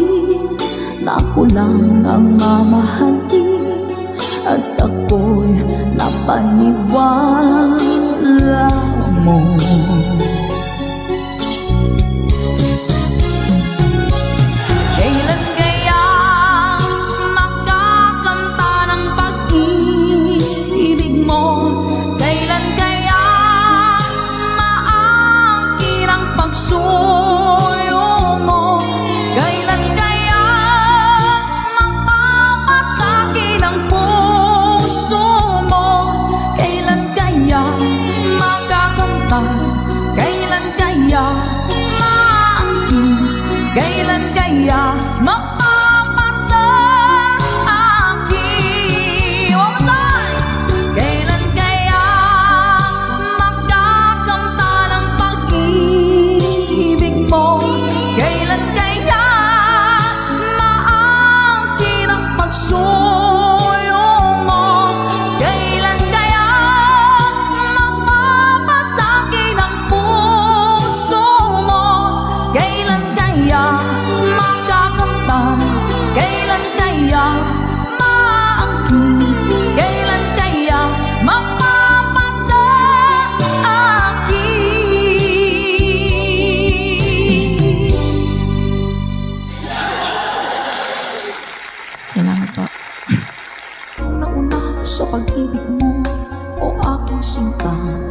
na ako lang ang mamahalin, at ako'y napaniwala mo. Kailan kaya makakanta ng pag-ibig mo? Kailan kaya maangkin ang pagsuyo mo? Kailan kaya mapapasakin ang puso mo? Kailan kaya makakanta? Kailan kaya maangkin? Kailan kaya